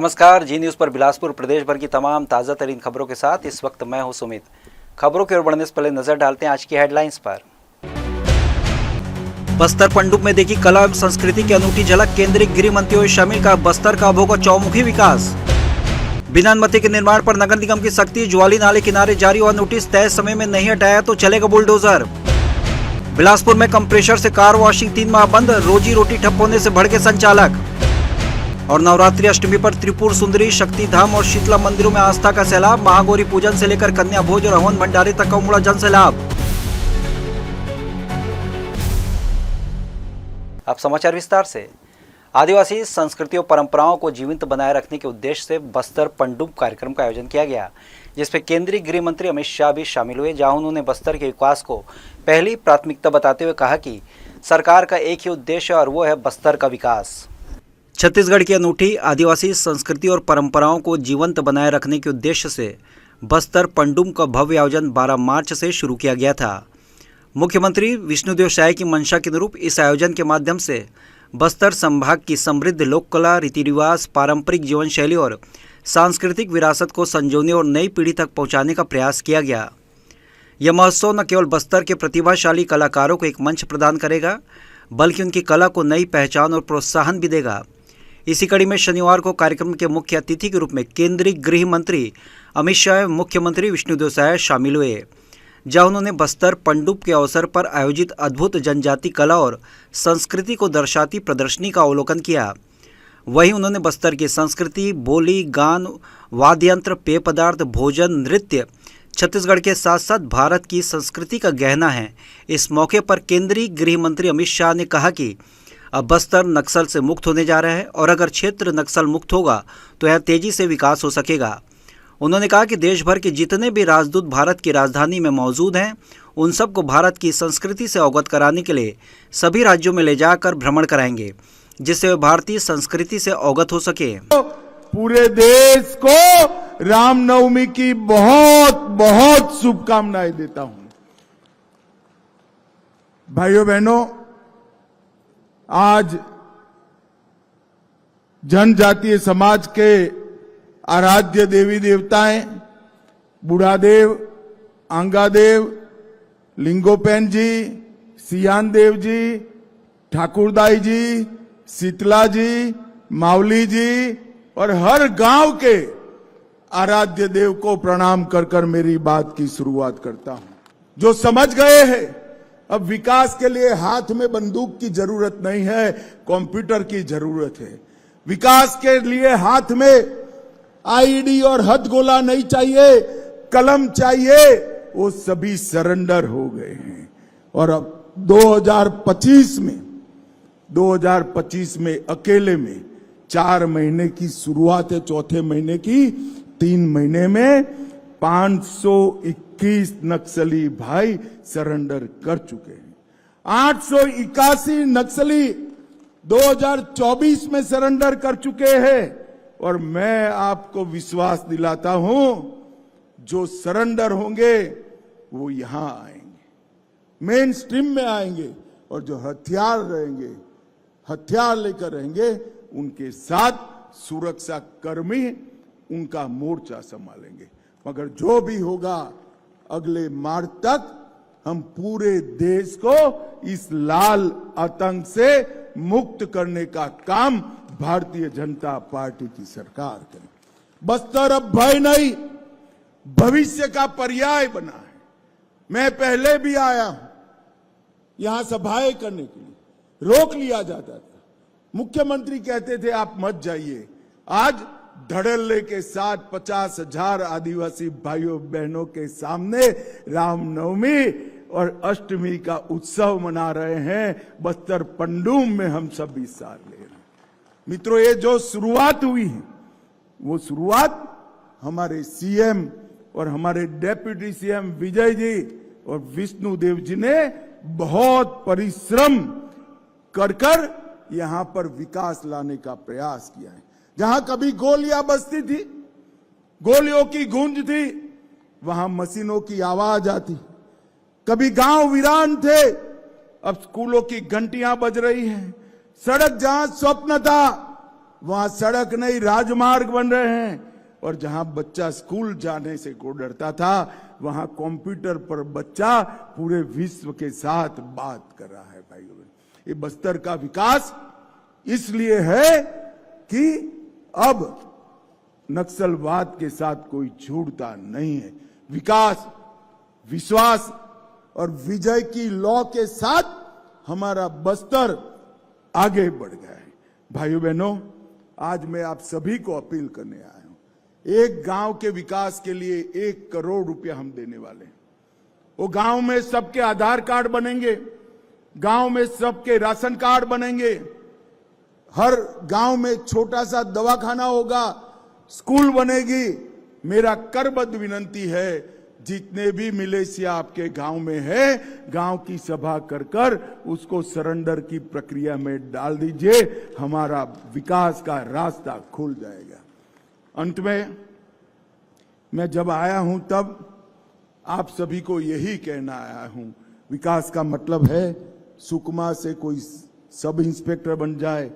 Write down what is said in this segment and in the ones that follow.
नमस्कार, जी न्यूज़ पर बिलासपुर प्रदेश भर की तमाम ताज़ा तरीन खबरों के साथ इस वक्त मैं हूं सुमित। खबरों की ओर बढ़ने से पहले नजर डालते हैं आज की हेडलाइंस पर। बस्तर पनडुब्बी में देखी कला एवं संस्कृति की अनूठी झलक, केंद्रीय गृह मंत्रियों शामिल का बस्तर का होगा चौमुखी विकास। बिना अनुमति के निर्माण पर नगर निगम की सख्ती, ज्वाली नाले किनारे जारी हुआ नोटिस, तय समय में नहीं हटाया तो चलेगा बुलडोजर। बिलासपुर में कंप्रेशर से कार वॉशिंग 3 माह बंद, रोजी रोटी ठप होने से भड़के संचालक। और नवरात्रि अष्टमी पर त्रिपुर सुंदरी, शक्तिधाम और शीतला मंदिरों में आस्था का सैलाब, महागौरी पूजन से लेकर कन्या भोज और हवन भंडारे तक का उमड़ा जन सैलाब। अब समाचार विस्तार से। आदिवासी संस्कृति और परंपराओं को जीवंत बनाए रखने के उद्देश्य से बस्तर पनडुब्बी कार्यक्रम का आयोजन किया गया, जिसमें केंद्रीय गृह मंत्री अमित शाह भी शामिल हुए, जहां उन्होंने बस्तर के विकास को पहली प्राथमिकता बताते हुए कहा कि सरकार का एक ही उद्देश्य और वो है बस्तर का विकास। छत्तीसगढ़ की अनूठी आदिवासी संस्कृति और परंपराओं को जीवंत बनाए रखने के उद्देश्य से बस्तर पनडुब्बी का भव्य आयोजन 12 मार्च से शुरू किया गया था। मुख्यमंत्री विष्णुदेव साय की मंशा के अनुरूप इस आयोजन के माध्यम से बस्तर संभाग की समृद्ध लोक कला, रीति रिवाज, पारंपरिक जीवन शैली और सांस्कृतिक विरासत को संजोने और नई पीढ़ी तक पहुंचाने का प्रयास किया गया। यह महोत्सव न केवल बस्तर के प्रतिभाशाली कलाकारों को एक मंच प्रदान करेगा, बल्कि उनकी कला को नई पहचान और प्रोत्साहन भी देगा। इसी कड़ी में शनिवार को कार्यक्रम के मुख्य अतिथि के रूप में केंद्रीय गृह मंत्री अमित शाह एवं मुख्यमंत्री विष्णुदेव साय शामिल हुए, जहां उन्होंने बस्तर पनडुब्बी के अवसर पर आयोजित अद्भुत जनजाति कला और संस्कृति को दर्शाती प्रदर्शनी का अवलोकन किया। वहीं उन्होंने बस्तर की संस्कृति, बोली, गान, वाद्य यंत्र, पेय पदार्थ, भोजन, नृत्य छत्तीसगढ़ के साथ साथ भारत की संस्कृति का गहना है। इस मौके पर केंद्रीय गृह मंत्री अमित शाह ने कहा कि अब बस्तर नक्सल से मुक्त होने जा रहा है और अगर क्षेत्र नक्सल मुक्त होगा तो यह तेजी से विकास हो सकेगा। उन्होंने कहा कि देश भर के जितने भी राजदूत भारत की राजधानी में मौजूद हैं, उन सबको भारत की संस्कृति से अवगत कराने के लिए सभी राज्यों में ले जाकर भ्रमण कराएंगे, जिससे वे भारतीय संस्कृति से अवगत हो सके। पूरे देश को रामनवमी की बहुत बहुत शुभकामनाएं देता हूं। भाइयों बहनों, आज जनजातीय समाज के आराध्य देवी देवताएं बूढ़ादेव, आंगादेव, लिंगोपैन जी, सियान देव जी, ठाकुरदाई जी, शीतला जी, मावली जी और हर गांव के आराध्य देव को प्रणाम कर कर मेरी बात की शुरुआत करता हूं। जो समझ गए हैं अब विकास के लिए हाथ में बंदूक की जरूरत नहीं है, कंप्यूटर की जरूरत है। विकास के लिए हाथ में आईडी और हथगोला नहीं चाहिए, कलम चाहिए। वो सभी सरेंडर हो गए हैं और अब 2025 में अकेले में 4 महीने की शुरुआत है, चौथे महीने की 3 महीने में 521 नक्सली भाई सरेंडर कर चुके हैं। 881 नक्सली 2024 में सरेंडर कर चुके हैं और मैं आपको विश्वास दिलाता हूं, जो सरेंडर होंगे वो यहां आएंगे, मेन स्ट्रीम में आएंगे और जो हथियार रहेंगे, हथियार लेकर रहेंगे, उनके साथ सुरक्षा कर्मी उनका मोर्चा संभालेंगे। मगर जो भी होगा, अगले मार्च तक हम पूरे देश को इस लाल आतंक से मुक्त करने का काम भारतीय जनता पार्टी की सरकार करे। बस्तर अब भय नहीं, भविष्य का पर्याय बना है। मैं पहले भी आया हूं, यहां सभाएं करने के लिए रोक लिया जाता था, मुख्यमंत्री कहते थे आप मत जाइए। आज धड़ल्ले के साथ 50,000 आदिवासी भाइयों बहनों के सामने रामनवमी और अष्टमी का उत्सव मना रहे हैं। बस्तर पनडुब्बी में हम सब हिस्सा ले रहे हैं। मित्रों, ये जो शुरुआत हुई है, वो शुरुआत हमारे सीएम और हमारे डेप्यूटी सीएम विजय जी और विष्णुदेव जी ने बहुत परिश्रम कर यहां पर विकास लाने का प्रयास किया है। जहां कभी गोलियां बजती थी, गोलियों की गूंज थी, वहां मशीनों की आवाज आती। कभी गांव वीरान थे, अब स्कूलों की घंटियां बज रही हैं। सड़क जहां स्वप्न था, वहां सड़क नहीं राजमार्ग बन रहे हैं। और जहां बच्चा स्कूल जाने से को डरता था, वहां कंप्यूटर पर बच्चा पूरे विश्व के साथ बात कर रहा है। भाइयों, ये बस्तर का विकास इसलिए है कि अब नक्सलवाद के साथ कोई जुड़ता नहीं है। विकास, विश्वास और विजय की लौ के साथ हमारा बस्तर आगे बढ़ गया है। भाइयों बहनों, आज मैं आप सभी को अपील करने आया हूं। एक गांव के विकास के लिए 1 करोड़ रुपया हम देने वाले हैं। वो गांव में सबके आधार कार्ड बनेंगे, गांव में सबके राशन कार्ड बनेंगे, हर गांव में छोटा सा दवाखाना होगा, स्कूल बनेगी। मेरा करबद्ध विनंती है, जितने भी मिलेशिया आपके गांव में है, गांव की सभा कर कर उसको सरेंडर की प्रक्रिया में डाल दीजिए। हमारा विकास का रास्ता खुल जाएगा। अंत में मैं जब आया हूं तब आप सभी को यही कहना आया हूं, विकास का मतलब है सुकमा से कोई सब इंस्पेक्टर बन जाए,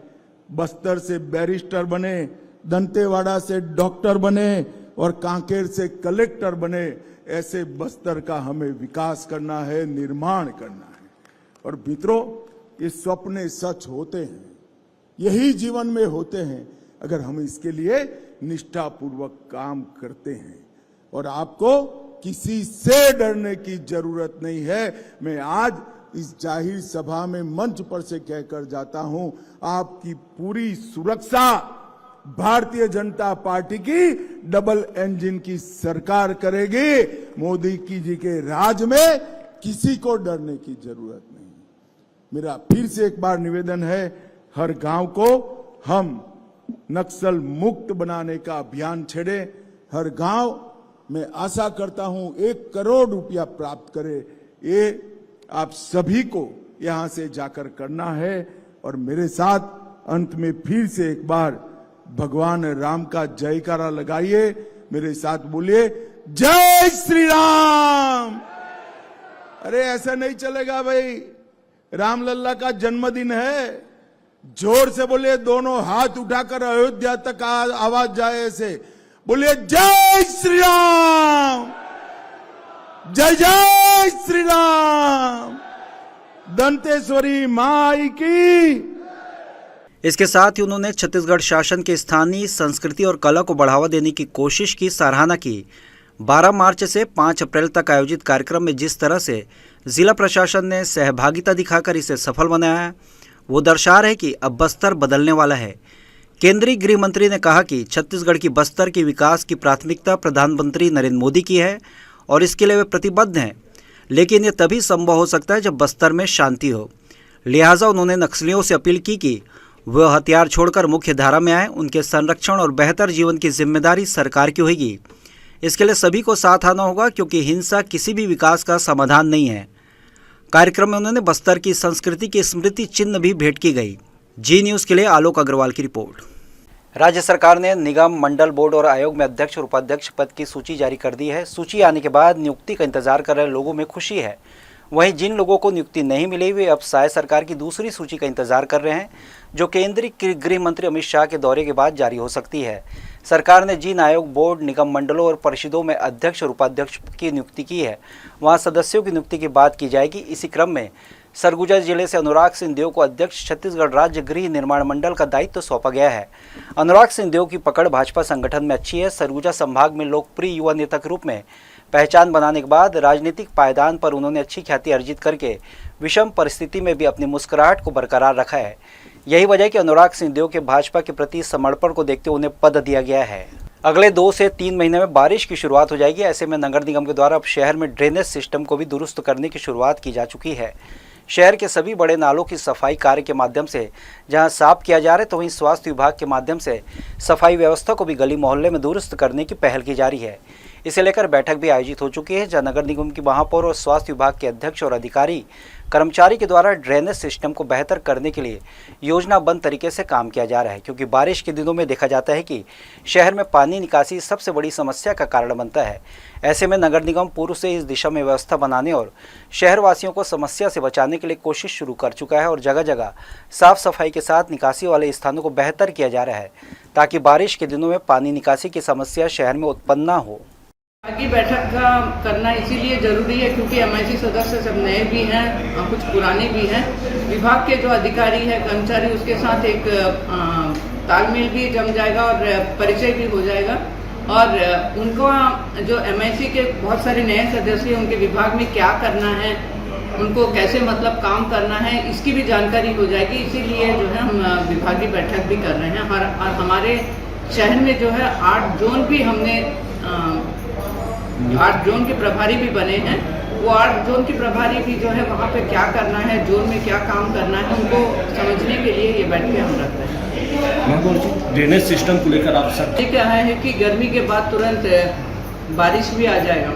बस्तर से बैरिस्टर बने, दंतेवाड़ा से डॉक्टर बने और कांकेर से कलेक्टर बने। ऐसे बस्तर का हमें विकास करना है, निर्माण करना है। और मित्रों, ये सपने सच होते हैं, यही जीवन में होते हैं अगर हम इसके लिए निष्ठापूर्वक काम करते हैं। और आपको किसी से डरने की जरूरत नहीं है। मैं आज इस जाहिर सभा में मंच पर से कहकर जाता हूं, आपकी पूरी सुरक्षा भारतीय जनता पार्टी की डबल इंजन की सरकार करेगी। मोदी जी के राज में किसी को डरने की जरूरत नहीं। मेरा फिर से एक बार निवेदन है, हर गांव को हम नक्सल मुक्त बनाने का अभियान छेड़े। हर गांव में आशा करता हूं 1 करोड़ रुपया प्राप्त करे। ये आप सभी को यहां से जाकर करना है। और मेरे साथ अंत में फिर से एक बार भगवान राम का जयकारा लगाइए, मेरे साथ बोलिए, जय श्री राम। अरे ऐसा नहीं चलेगा भाई, रामलल्ला का जन्मदिन है। जोर से बोलिए, दोनों हाथ उठाकर अयोध्या तक आवाज जाए ऐसे। बोलिए, जय श्री राम, जय जय श्री राम, दंतेश्वरी माई की। इसके साथ ही उन्होंने छत्तीसगढ़ शासन के स्थानीय संस्कृति और कला को बढ़ावा देने की कोशिश की सराहना की। 12 मार्च से 5 अप्रैल तक आयोजित कार्यक्रम में जिस तरह से जिला प्रशासन ने सहभागिता दिखाकर इसे सफल बनाया है, वो दर्शा रहे कि अब बस्तर बदलने वाला है। केंद्रीय गृह मंत्री ने कहा कि छत्तीसगढ़ की बस्तर के विकास की प्राथमिकता प्रधानमंत्री नरेंद्र मोदी की है और इसके लिए वे प्रतिबद्ध हैं, लेकिन ये तभी संभव हो सकता है जब बस्तर में शांति हो। लिहाजा उन्होंने नक्सलियों से अपील की कि वह हथियार छोड़कर मुख्य धारा में आए। उनके संरक्षण और बेहतर जीवन की जिम्मेदारी सरकार की होगी। इसके लिए सभी को साथ आना होगा, क्योंकि हिंसा किसी भी विकास का समाधान नहीं है। कार्यक्रम में उन्होंने बस्तर की संस्कृति की स्मृति चिन्ह भी भेंट की गई। जी न्यूज़ के लिए आलोक अग्रवाल की रिपोर्ट। राज्य सरकार ने निगम, मंडल, बोर्ड और आयोग में अध्यक्ष और उपाध्यक्ष पद की सूची जारी कर दी है। सूची आने के बाद नियुक्ति का इंतजार कर रहे लोगों में खुशी है। वहीं जिन लोगों को नियुक्ति नहीं मिली, वे अब शायद सरकार की दूसरी सूची का इंतजार कर रहे हैं, जो केंद्रीय गृह मंत्री अमित शाह के दौरे के बाद जारी हो सकती है। सरकार ने जिन आयोग, बोर्ड, निगम, मंडलों और परिषदों में अध्यक्ष और उपाध्यक्ष की नियुक्ति की है, वहां सदस्यों की नियुक्ति की बात की जाएगी। इसी क्रम में सरगुजा जिले से अनुराग सिंहदेव को अध्यक्ष छत्तीसगढ़ राज्य गृह निर्माण मंडल का दायित्व सौंपा गया है। अनुराग सिंहदेव की पकड़ भाजपा संगठन में अच्छी है। सरगुजा संभाग में लोकप्रिय युवा नेता के रूप में पहचान बनाने के बाद राजनीतिक पायदान पर उन्होंने अच्छी ख्याति अर्जित करके विषम परिस्थिति में भी अपनी मुस्कुराहट को बरकरार रखा है। यही वजह है कि अनुराग सिंहदेव के भाजपा के प्रति समर्पण को देखते हुए उन्हें पद दिया गया है। अगले 2 से 3 महीने में बारिश की शुरुआत हो जाएगी। ऐसे में नगर निगम के द्वारा अब शहर में ड्रेनेज सिस्टम को भी दुरुस्त करने की शुरुआत की जा चुकी है। शहर के सभी बड़े नालों की सफाई कार्य के माध्यम से जहां साफ किया जा रहा है, तो वहीं स्वास्थ्य विभाग के माध्यम से सफाई व्यवस्था को भी गली मोहल्ले में दुरुस्त करने की पहल की जा रही है। इसे लेकर बैठक भी आयोजित हो चुकी है, जहां नगर निगम की महापौर और स्वास्थ्य विभाग के अध्यक्ष और अधिकारी कर्मचारी के द्वारा ड्रेनेज सिस्टम को बेहतर करने के लिए योजनाबद्ध तरीके से काम किया जा रहा है, क्योंकि बारिश के दिनों में देखा जाता है कि शहर में पानी निकासी सबसे बड़ी समस्या का कारण बनता है। ऐसे में नगर निगम पूर्व से इस दिशा में व्यवस्था बनाने और शहरवासियों को समस्या से बचाने के लिए कोशिश शुरू कर चुका है और जगह जगह साफ सफाई के साथ निकासी वाले स्थानों को बेहतर किया जा रहा है, ताकि बारिश के दिनों में पानी निकासी की समस्या शहर में उत्पन्न न हो। आगे बैठक का करना इसीलिए जरूरी है क्योंकि एमआईसी सदस्य सब नए भी हैं और कुछ पुराने भी हैं। विभाग के जो अधिकारी हैं, कर्मचारी, उसके साथ एक तालमेल भी जम जाएगा और परिचय भी हो जाएगा और उनको जो एमआईसी के बहुत सारे नए सदस्य, उनके विभाग में क्या करना है, उनको कैसे मतलब काम करना है, इसकी भी जानकारी हो जाएगी। इसीलिए जो है हम विभागीय बैठक भी कर रहे हैं और हमारे शहर में जो है 8 जोन भी हमने 8 जोन के प्रभारी भी बने हैं। वो 8 जोन के प्रभारी भी जो है वहाँ पे क्या करना है, जोन में क्या काम करना है, उनको समझने के लिए ये बैठकें हम रख रहे हैं। ड्रेनेज सिस्टम को लेकर आप सब ये क्या है कि गर्मी के बाद तुरंत बारिश भी आ जाएगा,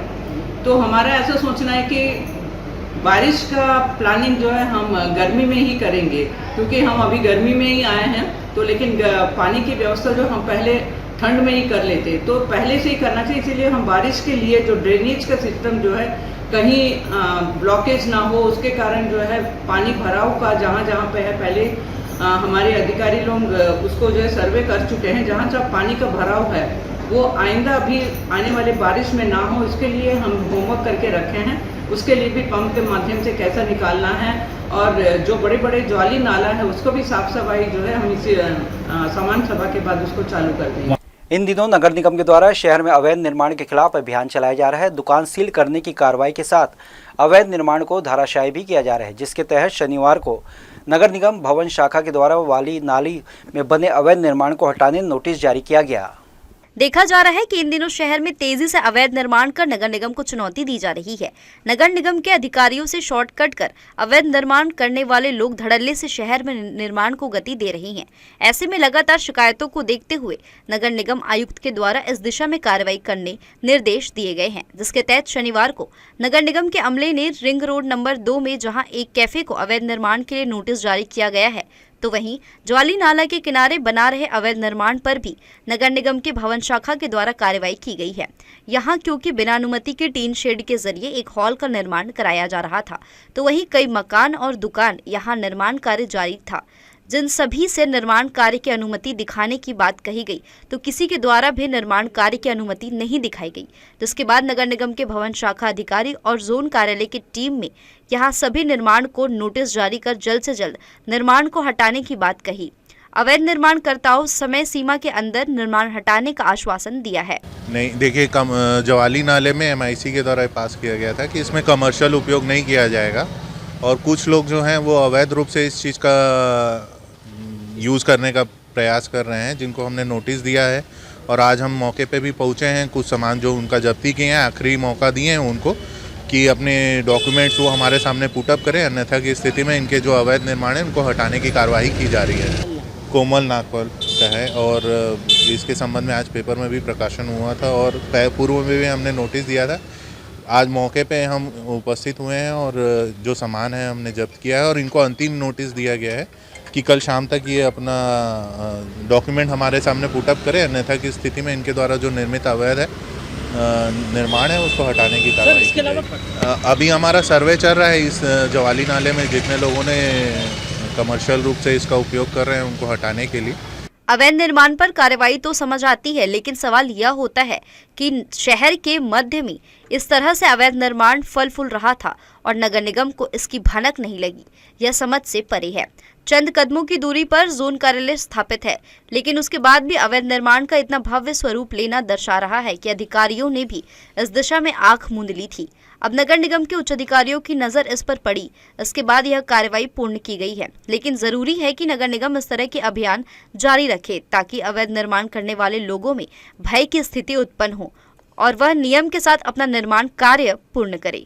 तो हमारा ऐसा सोचना है कि बारिश का प्लानिंग जो है हम गर्मी में ही करेंगे, क्योंकि हम अभी गर्मी में ही आए हैं। तो लेकिन पानी की व्यवस्था जो हम पहले ठंड में ही कर लेते, तो पहले से ही करना चाहिए। इसीलिए हम बारिश के लिए जो ड्रेनेज का सिस्टम जो है कहीं ब्लॉकेज ना हो, उसके कारण जो है पानी भराव का जहाँ जहाँ पे है, पहले हमारे अधिकारी लोग उसको जो है सर्वे कर चुके हैं। जहाँ जहाँ पानी का भराव है वो आइंदा भी आने वाले बारिश में ना हो, इसके लिए हम होमवर्क करके रखे हैं। उसके लिए भी पंप के माध्यम से कैसा निकालना है और जो बड़े बड़े ज्वाली नाला है उसको भी साफ सफाई जो है हम इसी सामान्य सभा के बाद उसको चालू कर देंगे। इन दिनों नगर निगम के द्वारा शहर में अवैध निर्माण के खिलाफ अभियान चलाया जा रहा है। दुकान सील करने की कार्रवाई के साथ अवैध निर्माण को धाराशायी भी किया जा रहा है, जिसके तहत शनिवार को नगर निगम भवन शाखा के द्वारा वाली नाली में बने अवैध निर्माण को हटाने नोटिस जारी किया गया। देखा जा रहा है कि इन दिनों शहर में तेजी से अवैध निर्माण कर नगर निगम को चुनौती दी जा रही है। नगर निगम के अधिकारियों से शॉर्टकट कर अवैध निर्माण करने वाले लोग धड़ल्ले से शहर में निर्माण को गति दे रहे हैं। ऐसे में लगातार शिकायतों को देखते हुए नगर निगम आयुक्त के द्वारा इस दिशा में कार्रवाई करने निर्देश दिए गए हैं, जिसके तहत शनिवार को नगर निगम के अमले ने रिंग रोड नंबर 2 में जहाँ एक कैफे को अवैध निर्माण के लिए नोटिस जारी किया गया है, तो वहीं ज्वाली नाला के किनारे बना रहे अवैध निर्माण पर भी नगर निगम के भवन शाखा के द्वारा कार्रवाई की गई है। यहां क्योंकि बिना अनुमति के टीन शेड के जरिए एक हॉल का निर्माण कराया जा रहा था, तो वहीं कई मकान और दुकान यहां निर्माण कार्य जारी था। जिन सभी से निर्माण कार्य की अनुमति दिखाने की बात कही गई, तो किसी के द्वारा भी निर्माण कार्य की अनुमति नहीं दिखाई गई, जिसके बाद नगर निगम के भवन शाखा अधिकारी और जोन कार्यालय की टीम में यहां सभी निर्माण को नोटिस जारी कर जल्द से जल्द निर्माण को हटाने की बात कही। अवैध निर्माणकर्ताओं समय सीमा के अंदर निर्माण हटाने का आश्वासन दिया है। नहीं, देखिए, ज्वाली नाले में एमआईसी के द्वारा पास किया गया था कि इसमें कमर्शियल उपयोग नहीं किया जाएगा, और कुछ लोग जो हैं वो अवैध रूप से इस चीज़ का यूज़ करने का प्रयास कर रहे हैं, जिनको हमने नोटिस दिया है। और आज हम मौके पे भी पहुँचे हैं, कुछ सामान जो उनका जब्ती किए हैं, आखिरी मौका दिए हैं उनको कि अपने डॉक्यूमेंट्स वो हमारे सामने पुटअप करें, अन्यथा की स्थिति में इनके जो अवैध निर्माण है उनको हटाने की कार्रवाई की जा रही है। कोमल नागपाल का है और इसके संबंध में आज पेपर में भी प्रकाशन हुआ था और पूर्व में भी हमने नोटिस दिया था। आज मौके पे हम उपस्थित हुए हैं और जो सामान है हमने जब्त किया है और इनको अंतिम नोटिस दिया गया है कि कल शाम तक ये अपना डॉक्यूमेंट हमारे सामने पुटअप करें, अन्यथा की स्थिति में इनके द्वारा जो निर्मित अवैध है निर्माण है उसको हटाने की कार्रवाई की जाएगी। अभी हमारा सर्वे चल रहा है इस ज्वाली नाले में जितने लोगों ने कमर्शियल रूप से इसका उपयोग कर रहे हैं उनको हटाने के लिए। अवैध निर्माण पर कार्रवाई तो समझ आती है, लेकिन सवाल यह होता है कि शहर के मध्य में इस तरह से अवैध निर्माण फल फूल रहा था और नगर निगम को इसकी भनक नहीं लगी, यह समझ से परे है। चंद कदमों की दूरी पर जोन कार्यालय स्थापित है, लेकिन उसके बाद भी अवैध निर्माण का इतना भव्य स्वरूप लेना दर्शा रहा है कि अधिकारियों ने भी इस दिशा में आंख मूंद ली थी। अब नगर निगम के उच्च अधिकारियों की नजर इस पर पड़ी, इसके बाद यह कार्रवाई पूर्ण की गई है। लेकिन जरूरी है कि नगर निगम इस तरह के अभियान जारी रखे ताकि अवैध निर्माण करने वाले लोगों में भय की स्थिति उत्पन्न हो और वह नियम के साथ अपना निर्माण कार्य पूर्ण करे।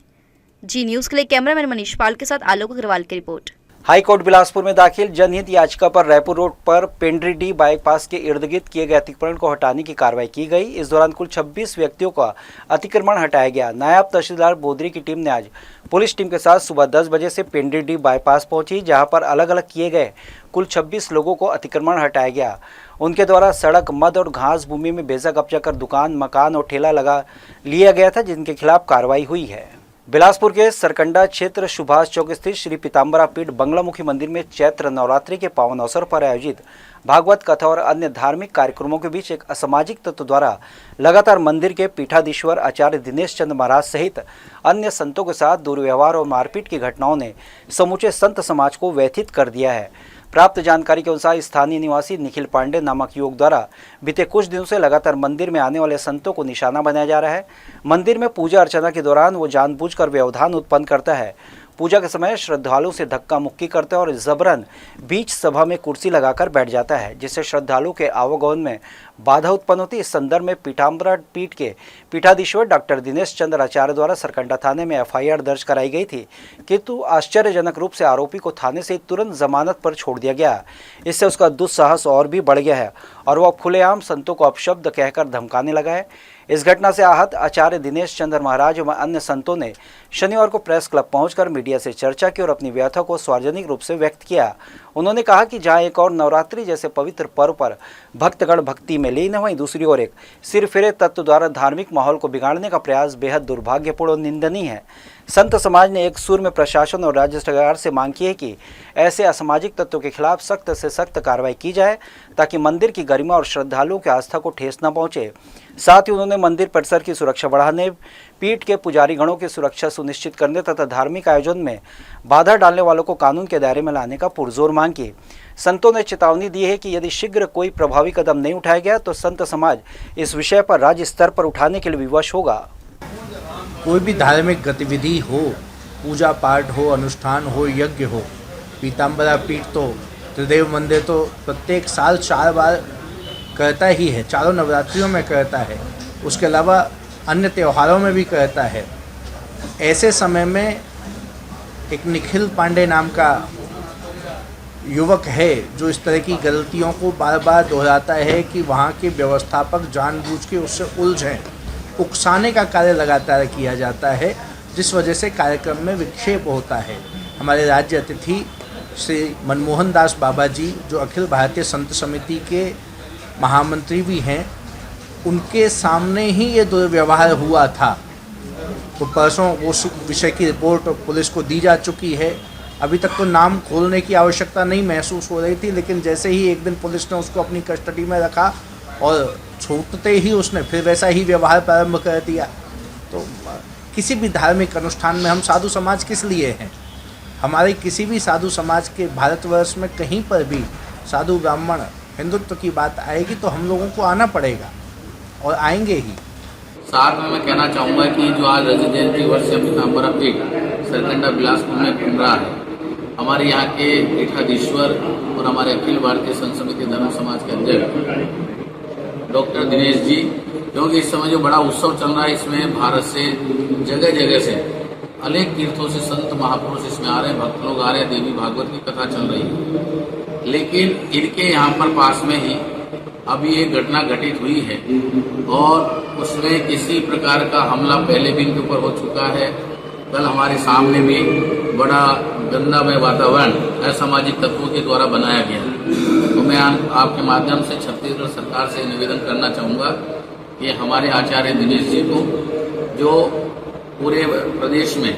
जी न्यूज के लिए कैमरामैन मनीष पाल के साथ आलोक अग्रवाल की रिपोर्ट। हाईकोर्ट बिलासपुर में दाखिल जनहित याचिका पर रायपुर रोड पर पेंड्रीडीह बाईपास के इर्द गिर्द किए गए अतिक्रमण को हटाने की कार्रवाई की गई। इस दौरान कुल 26 व्यक्तियों का अतिक्रमण हटाया गया। नायब तहसीलदार बोदरी की टीम ने आज पुलिस टीम के साथ सुबह 10 बजे से पेंड्रीडीह बाईपास पहुंची, जहां पर अलग अलग किए गए कुल 26 लोगों को अतिक्रमण हटाया गया। उनके द्वारा सड़क, मद और घास भूमि में बेजा कब्जा कर दुकान, मकान और ठेला लगा लिया गया था, जिनके खिलाफ कार्रवाई हुई है। बिलासपुर के सरकंडा क्षेत्र सुभाष चौक स्थित श्री पीताम्बरा पीठ बंगलामुखी मंदिर में चैत्र नवरात्रि के पावन अवसर पर आयोजित भागवत कथा और अन्य धार्मिक कार्यक्रमों के बीच एक असामाजिक तत्व द्वारा लगातार मंदिर के पीठाधीश्वर आचार्य दिनेश चंद्र महाराज सहित अन्य संतों के साथ दुर्व्यवहार और मारपीट की घटनाओं ने समूचे संत समाज को व्यथित कर दिया है। प्राप्त जानकारी के अनुसार स्थानीय निवासी निखिल पांडे नामक युवक द्वारा बीते कुछ दिनों से लगातार मंदिर में आने वाले संतों को निशाना बनाया जा रहा है। मंदिर में पूजा अर्चना के दौरान वो जानबूझकर व्यवधान उत्पन्न करता है। पूजा के समय श्रद्धालुओं से धक्का मुक्की करता है और जबरन बीच सभा में कुर्सी लगाकर बैठ जाता है, जिससे श्रद्धालुओं के आवागमन में बाधा उत्पन्न होती है। इस संदर्भ में पीताम्बरा पीठ के पीठाधीश्वर डॉक्टर दिनेश चंद्र आचार्य द्वारा सरकंडा थाने में एफआईआर दर्ज कराई गई थी, किंतु आश्चर्यजनक रूप से आरोपी को थाने से तुरंत जमानत पर छोड़ दिया गया। इससे उसका दुस्साहस और भी बढ़ गया है और वह खुलेआम संतों को अपशब्द कहकर धमकाने लगा है। इस घटना से आहत आचार्य दिनेश चंद्र महाराज व अन्य संतों ने शनिवार को प्रेस क्लब पहुंचकर मीडिया से चर्चा की और अपनी व्यथा को सार्वजनिक रूप से व्यक्त किया। उन्होंने कहा कि जहां एक और नवरात्रि जैसे पवित्र पर्व पर भक्तगण भक्ति में लीन है, वहीं दूसरी ओर एक सिरफिरे तत्व द्वारा धार्मिक माहौल को बिगाड़ने का प्रयास बेहद दुर्भाग्यपूर्ण और निंदनीय है। संत समाज ने एक सुर में प्रशासन और राज्य सरकार से मांग की है कि ऐसे असामाजिक तत्वों के खिलाफ सख्त से सख्त कार्रवाई की जाए, ताकि मंदिर की गरिमा और श्रद्धालुओं की आस्था को ठेस न पहुंचे। साथ ही उन्होंने मंदिर परिसर की सुरक्षा बढ़ाने, पीठ के पुजारी गणों की सुरक्षा सुनिश्चित करने तथा धार्मिक आयोजन में बाधा डालने वालों को कानून के दायरे में लाने का पुरजोर मांग की। संतों ने चेतावनी दी है कि यदि शीघ्र कोई प्रभावी कदम नहीं उठाया गया तो संत समाज इस विषय पर राज्य स्तर पर उठाने के लिए विवश होगा। कोई भी धार्मिक गतिविधि हो, पूजा पाठ हो, अनुष्ठान हो, यज्ञ हो, पीताम्बरा पीठ तो त्रिदेव मंदिर तो प्रत्येक साल 4 बार करता ही है, चारों नवरात्रियों में करता है, उसके अलावा अन्य त्योहारों में भी करता है। ऐसे समय में एक निखिल पांडे नाम का युवक है जो इस तरह की गलतियों को बार बार दोहराता है कि वहाँ के व्यवस्थापक जानबूझ के उससे उलझें, उकसाने का कार्य लगातार किया जाता है, जिस वजह से कार्यक्रम में विक्षेप होता है। हमारे राज्य अतिथि श्री मनमोहन दास बाबा जी, जो अखिल भारतीय संत समिति के महामंत्री भी हैं, उनके सामने ही ये दुर्व्यवहार हुआ था। तो परसों उस विषय की रिपोर्ट पुलिस को दी जा चुकी है। अभी तक तो नाम खोलने की आवश्यकता नहीं महसूस हो रही थी, लेकिन जैसे ही एक दिन पुलिस ने उसको अपनी कस्टडी में रखा और छूटते ही उसने फिर वैसा ही व्यवहार प्रारंभ कर दिया। तो किसी भी धार्मिक अनुष्ठान में हम साधु समाज किस लिए हैं? हमारे किसी भी साधु समाज के भारतवर्ष में कहीं पर भी साधु ब्राह्मण हिंदुत्व की बात आएगी तो हम लोगों को आना पड़ेगा और आएंगे ही। साथ में मैं कहना चाहूँगा कि जो आज रजत जयंती वर्ष पीताम्बरा पीठ सरकंडा बिलासपुर में घूम रहा है, हमारे यहाँ के पीठाधीश्वर और हमारे अखिल भारतीय संत समिति धर्म समाज के अध्यक्ष डॉक्टर दिनेश जी, क्योंकि इस समय जो बड़ा उत्सव चल रहा है, इसमें भारत से जगह जगह से अनेक तीर्थों से संत महापुरुष इसमें आ रहे हैं, भक्त लोग आ रहे हैं, देवी भागवत की कथा चल रही है। लेकिन इनके यहाँ पर पास में ही अभी एक घटना घटित हुई है और उसमें किसी प्रकार का हमला पहले भी इनके ऊपर हो चुका है। कल हमारे सामने भी बड़ा गंदामय वातावरण असामाजिक तत्वों के द्वारा बनाया गया। तो मैं आपके माध्यम से छत्तीसगढ़ सरकार से निवेदन करना चाहूँगा कि हमारे आचार्य दिनेश जी को, जो पूरे प्रदेश में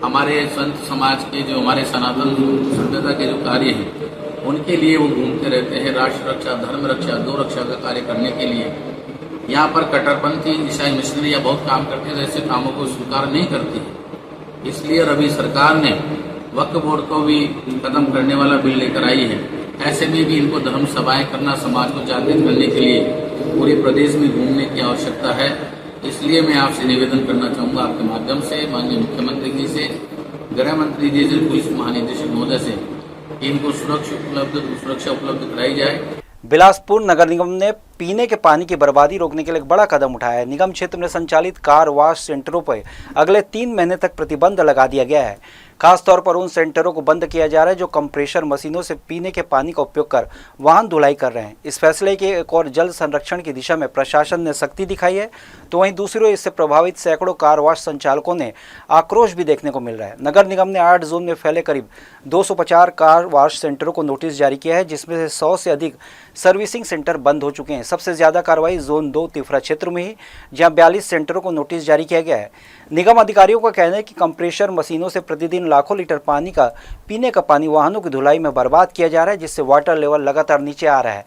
हमारे संत समाज के, जो हमारे सनातन सभ्यता के जो कार्य हैं, उनके लिए वो घूमते रहते हैं, राष्ट्र रक्षा, धर्म रक्षा, गौ रक्षा का कार्य करने के लिए। यहाँ पर कट्टरपंथी ईसाई मिशनरियाँ बहुत काम करती हैं, ऐसे कामों को स्वीकार नहीं करती है। इसलिए अभी सरकार ने वक्फ बोर्ड को भी खत्म करने वाला बिल लेकर आई है। ऐसे में भी इनको धर्म सभाएं करना, समाज को जागृत करने के लिए पूरे प्रदेश में घूमने की आवश्यकता है। इसलिए मैं आपसे निवेदन करना चाहूँगा आपके माध्यम से, माननीय मुख्यमंत्री जी से, गृह मंत्री जी से, पुलिस महानिदेशक महोदय से, इनको सुरक्षा उपलब्ध कराई जाए। बिलासपुर नगर निगम ने पीने के पानी की बर्बादी रोकने के लिए एक बड़ा कदम उठाया है। निगम क्षेत्र में संचालित कार वॉश सेंटरों पर अगले 3 महीने तक प्रतिबंध लगा दिया गया है। खासतौर पर उन सेंटरों को बंद किया जा रहा है जो कंप्रेशर मशीनों से पीने के पानी का उपयोग कर वाहन धुलाई कर रहे हैं। इस फैसले के एक और जल संरक्षण की दिशा में प्रशासन ने सख्ती दिखाई है, तो वहीं दूसरी ओर इससे प्रभावित सैकड़ों कार वॉश संचालकों ने आक्रोश भी देखने को मिल रहा है। नगर निगम ने 8 जोन में फैले करीब 250 कार वॉश सेंटरों को नोटिस जारी किया है, जिसमें से 100 से अधिक सर्विसिंग सेंटर बंद हो चुके हैं। सबसे ज्यादा कार्रवाई जोन 2 तिफरा क्षेत्र में ही, जहां 42 सेंटरों को नोटिस जारी किया गया है। निगम अधिकारियों का कहना है कि कंप्रेशर मशीनों से प्रतिदिन लाखों लीटर पानी का पीने का पानी वाहनों की धुलाई में बर्बाद किया जा रहा है, जिससे वाटर लेवल लगातार नीचे आ रहा है।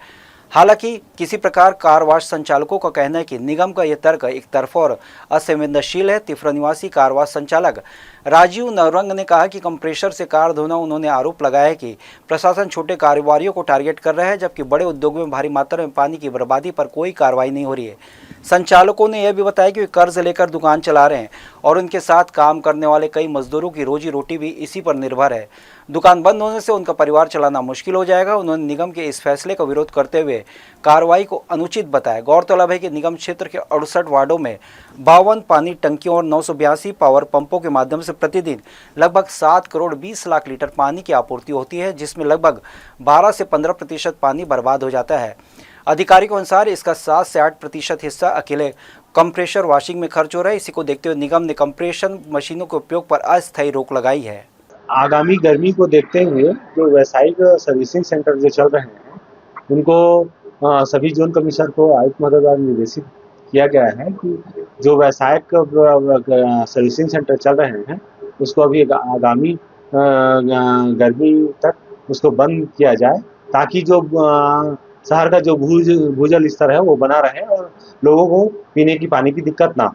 हालांकि किसी प्रकार कार वॉश संचालकों का कहना है कि निगम का यह तर्क एक तरफा और असंवेदनशील है। तिफरा निवासी कार वॉश संचालक राजीव नवरंग ने कहा कि कंप्रेशर से कार धोना, उन्होंने आरोप लगाया है कि प्रशासन छोटे कारोबारियों को टारगेट कर रहा है, जबकि बड़े उद्योगों में भारी मात्रा में पानी की बर्बादी पर कोई कार्रवाई नहीं हो रही है। संचालकों ने यह भी बताया कि वे कर्ज लेकर दुकान चला रहे हैं और उनके साथ काम करने वाले कई मजदूरों की रोजी रोटी भी इसी पर निर्भर है। दुकान बंद होने से उनका परिवार चलाना मुश्किल हो जाएगा। उन्होंने निगम के इस फैसले का विरोध करते हुए कार्रवाई को अनुचित बताया। गौरतलब है कि निगम क्षेत्र के 68 वार्डों में 52 पानी टंकियों और 982 पावर पंपों के माध्यम से प्रतिदिन लगभग 7 करोड़ 20 लाख लीटर पानी की आपूर्ति होती है, जिसमें लगभग 12 से 15% पानी बर्बाद हो जाता है। अधिकारी के अनुसार इसका 7 से 8% हिस्सा अकेले कंप्रेशर वॉशिंग में खर्च हो रहा है। इसी को देखते हुए निगम ने कंप्रेशन मशीनों के उपयोग पर अस्थायी रोक लगाई है। आगामी गर्मी को देखते हुए जो व्यावसायिक सर्विसिंग सेंटर जो चल रहे हैं उनको सभी जोन कमिश्नर को आयुक्त महोदय द्वारा निर्देशित किया गया है कि जो व्यावसायिक सर्विसिंग सेंटर चल रहे हैं उसको अभी आगामी गर्मी तक उसको बंद किया जाए, ताकि जो शहर का जो भूजल स्तर है वो बना रहे और लोगों को पीने की पानी की दिक्कत ना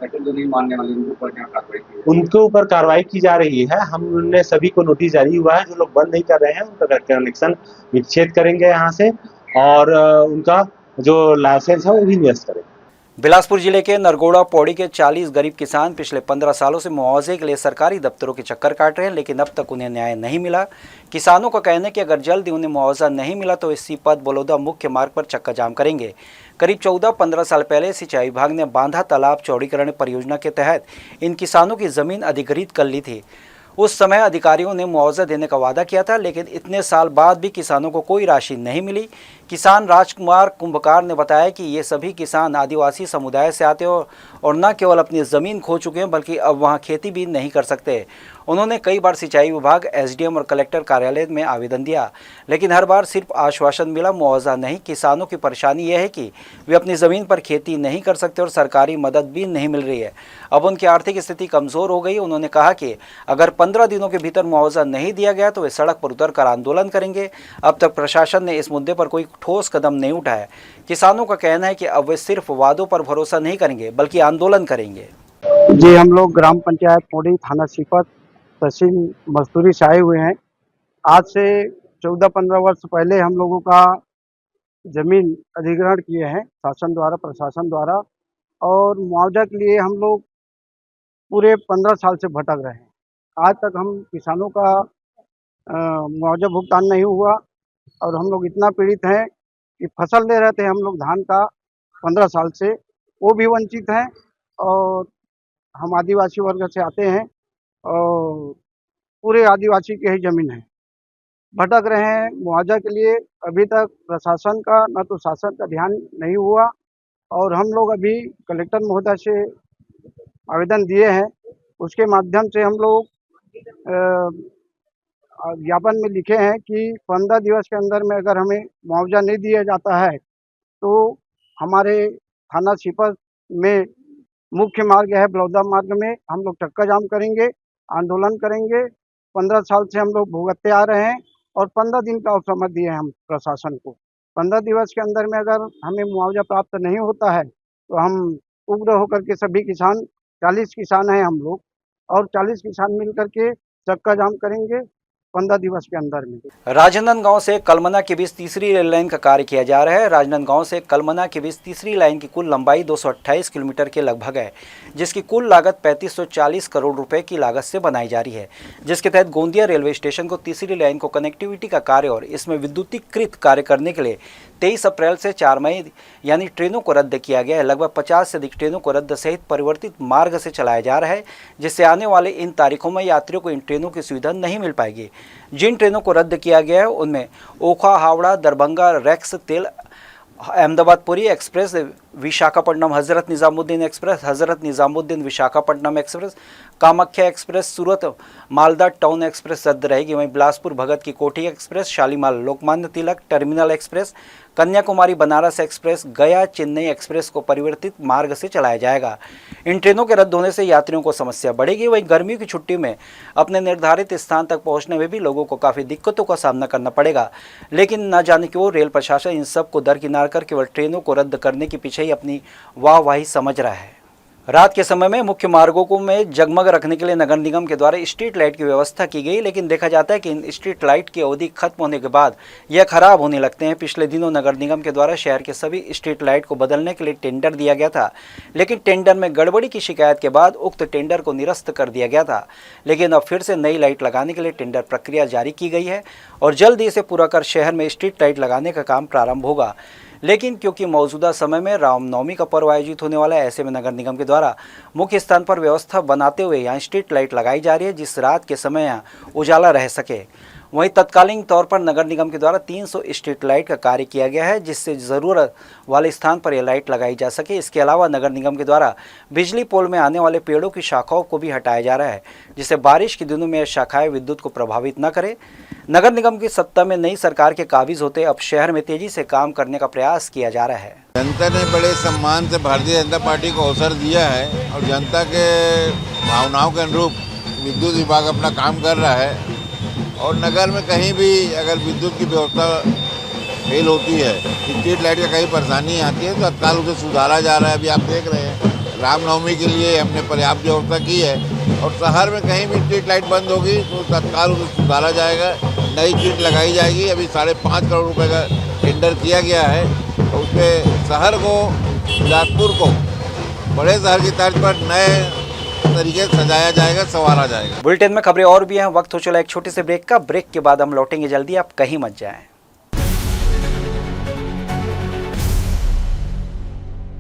नहीं मानने वाले उनके ऊपर कार्रवाई की जा रही है। हमने सभी को नोटिस जारी हुआ है, जो लोग बंद नहीं कर रहे हैं उनका कनेक्शन विच्छेद करेंगे यहाँ से और उनका जो लाइसेंस है वो भी निरस्त करेंगे। बिलासपुर जिले के नरगोड़ा पौड़ी के 40 गरीब किसान पिछले 15 सालों से मुआवजे के लिए सरकारी दफ्तरों के चक्कर काट रहे हैं, लेकिन अब तक उन्हें न्याय नहीं मिला। किसानों का कहना है कि अगर जल्द ही उन्हें मुआवजा नहीं मिला तो इसी पद बलौदा मुख्य मार्ग पर चक्का जाम करेंगे। करीब 14-15 साल पहले सिंचाई विभाग ने बांधा तालाब चौड़ीकरण परियोजना के तहत इन किसानों की जमीन अधिग्रहित कर ली थी। उस समय अधिकारियों ने मुआवजा देने का वादा किया था, लेकिन इतने साल बाद भी किसानों को कोई राशि नहीं मिली। किसान राजकुमार कुंभकार ने बताया कि ये सभी किसान आदिवासी समुदाय से आते हो और न केवल अपनी ज़मीन खो चुके हैं बल्कि अब वहाँ खेती भी नहीं कर सकते। उन्होंने कई बार सिंचाई विभाग, एसडीएम और कलेक्टर कार्यालय में आवेदन दिया, लेकिन हर बार सिर्फ आश्वासन मिला, मुआवजा नहीं। किसानों की परेशानी यह है कि वे अपनी ज़मीन पर खेती नहीं कर सकते और सरकारी मदद भी नहीं मिल रही है। अब उनकी आर्थिक स्थिति कमज़ोर हो गई। उन्होंने कहा कि अगर 15 दिनों के भीतर मुआवजा नहीं दिया गया तो वे सड़क पर उतर कर आंदोलन करेंगे। अब तक प्रशासन ने इस मुद्दे पर कोई ठोस कदम नहीं उठाया। किसानों का कहना है कि अब वे सिर्फ वादों पर भरोसा नहीं करेंगे बल्कि आंदोलन करेंगे। जी, हम लोग ग्राम पंचायत पौड़ी, थाना सीपत, तहसील मस्तूरी से आए हुए हैं। आज से 14-15 वर्ष पहले हम लोगों का जमीन अधिग्रहण किए हैं शासन द्वारा, प्रशासन द्वारा, और मुआवजा के लिए हम लोग पूरे 15 साल से भटक रहे हैं। आज तक हम किसानों का मुआवजा भुगतान नहीं हुआ और हम लोग इतना पीड़ित हैं कि फसल ले रहे थे हम लोग धान का 15 साल से, वो भी वंचित हैं। और हम आदिवासी वर्ग से आते हैं और पूरे आदिवासी के ही ज़मीन है, भटक रहे हैं मुआवजा के लिए। अभी तक प्रशासन का न तो शासन का ध्यान नहीं हुआ और हम लोग अभी कलेक्टर महोदय से आवेदन दिए हैं। उसके माध्यम से हम लोग ज्ञापन में लिखे हैं कि 15 दिवस के अंदर में अगर हमें मुआवजा नहीं दिया जाता है तो हमारे थाना सीपत में मुख्य मार्ग है बलौदा मार्ग में हम लोग चक्का जाम करेंगे, आंदोलन करेंगे। 15 साल से हम लोग भुगतते आ रहे हैं और 15 दिन का समय दिए हैं हम प्रशासन को। 15 दिवस के अंदर में अगर हमें मुआवजा प्राप्त नहीं होता है तो हम उग्र होकर के सभी किसान, 40 किसान हैं हम लोग, और 40 किसान मिल करके चक्का जाम करेंगे 15 दिवस के अंदर में। राजनांदगांव से कलमना के बीच तीसरी रेल लाइन का कार्य किया जा रहा है। राजनांदगांव से कलमना के बीच तीसरी लाइन की कुल लंबाई 228 किलोमीटर के लगभग है, जिसकी कुल लागत 3540 करोड़ रुपए की लागत से बनाई जा रही है, जिसके तहत गोंदिया रेलवे स्टेशन को तीसरी लाइन को कनेक्टिविटी का कार्य और इसमें विद्युतीकृत कार्य करने के लिए 23 अप्रैल से 4 मई यानी ट्रेनों को रद्द किया गया है। लगभग 50 से अधिक ट्रेनों को रद्द सहित परिवर्तित मार्ग से चलाया जा रहा है, जिससे आने वाले इन तारीखों में यात्रियों को इन ट्रेनों की सुविधा नहीं मिल पाएगी। जिन ट्रेनों को रद्द किया गया है उनमें ओखा हावड़ा दरभंगा रेक्स तेल अहमदाबाद पुरी एक्सप्रेस, विशाखापट्टनम हजरत Nizamuddin express, Hazrat Nizamuddin Visakhapatnam express, Kamakhya express, Surat Malda town express रद्द रहेगी। वहीं Bilaspur Bhagat ki Kothi express, Shalimar Lokmanya Tilak terminal express, Kanyakumari Banaras express, Gaya Chennai express को परिवर्तित मार्ग से चलाया जाएगा। इन ट्रेनों के रद्द होने से यात्रियों को समस्या बढ़ेगी। वहीं गर्मियों की छुट्टी में अपने निर्धारित स्थान तक पहुंचने में भी लोगों को काफ़ी दिक्कतों का सामना करना पड़ेगा। लेकिन न जाने क्यों रेल प्रशासन इन सब को दरकिनार कर केवल ट्रेनों को रद्द करने के पीछे ही अपनी वाहवाही समझ रहा है। रात के समय में मुख्य मार्गों में जगमग रखने के लिए नगर निगम के द्वारा स्ट्रीट लाइट की व्यवस्था की गई, लेकिन देखा जाता है कि इन स्ट्रीट लाइट की अवधि खत्म होने के बाद यह खराब होने लगते हैं। पिछले दिनों नगर निगम के द्वारा शहर के सभी स्ट्रीट लाइट को बदलने के लिए टेंडर दिया गया था, लेकिन टेंडर में गड़बड़ी की शिकायत के बाद उक्त टेंडर को निरस्त कर दिया गया था। लेकिन अब फिर से नई लाइट लगाने के लिए टेंडर प्रक्रिया जारी की गई है और जल्द ही इसे पूरा कर शहर में स्ट्रीट लाइट लगाने का काम प्रारंभ होगा। लेकिन क्योंकि मौजूदा समय में रामनवमी का पर्व आयोजित होने वाला है, ऐसे में नगर निगम के द्वारा मुख्य स्थान पर व्यवस्था बनाते हुए यहाँ स्ट्रीट लाइट लगाई जा रही है, जिस रात के समय यहाँ उजाला रह सके। वहीं तत्कालीन तौर पर नगर निगम के द्वारा 300 स्ट्रीट लाइट का कार्य किया गया है, जिससे ज़रूरत वाले स्थान पर यह लाइट लगाई जा सके। इसके अलावा नगर निगम के द्वारा बिजली पोल में आने वाले पेड़ों की शाखाओं को भी हटाया जा रहा है, जिससे बारिश के दिनों में यह शाखाएं विद्युत को प्रभावित न करे। नगर निगम की सत्ता में नई सरकार के काबिज होते अब शहर में तेजी से काम करने का प्रयास किया जा रहा है। जनता ने बड़े सम्मान से भारतीय जनता पार्टी को अवसर दिया है और जनता के भावनाओं के अनुरूप विद्युत विभाग अपना काम कर रहा है। और नगर में कहीं भी अगर विद्युत की व्यवस्था फेल होती है, स्ट्रीट लाइट का कहीं परेशानी आती है, तो तत्काल उसे सुधारा जा रहा है। अभी आप देख रहे हैं रामनवमी के लिए हमने पर्याप्त व्यवस्था की है और शहर में कहीं भी स्ट्रीट लाइट बंद होगी तो तत्काल उसे सुधारा जाएगा, नई स्ट्रीट लगाई जाएगी। अभी 5.5 करोड़ रुपए का टेंडर किया गया है और उसके शहर को, बिलासपुर को बड़े शहर की तर्ज पर नए तरीके से सजाया जाएगा, संवारा जाएगा। बुलेटिन में खबरें और भी हैं। वक्त हो चला एक छोटे से ब्रेक का। ब्रेक के बाद हम लौटेंगे जल्दी, आप कहीं मत जाएं।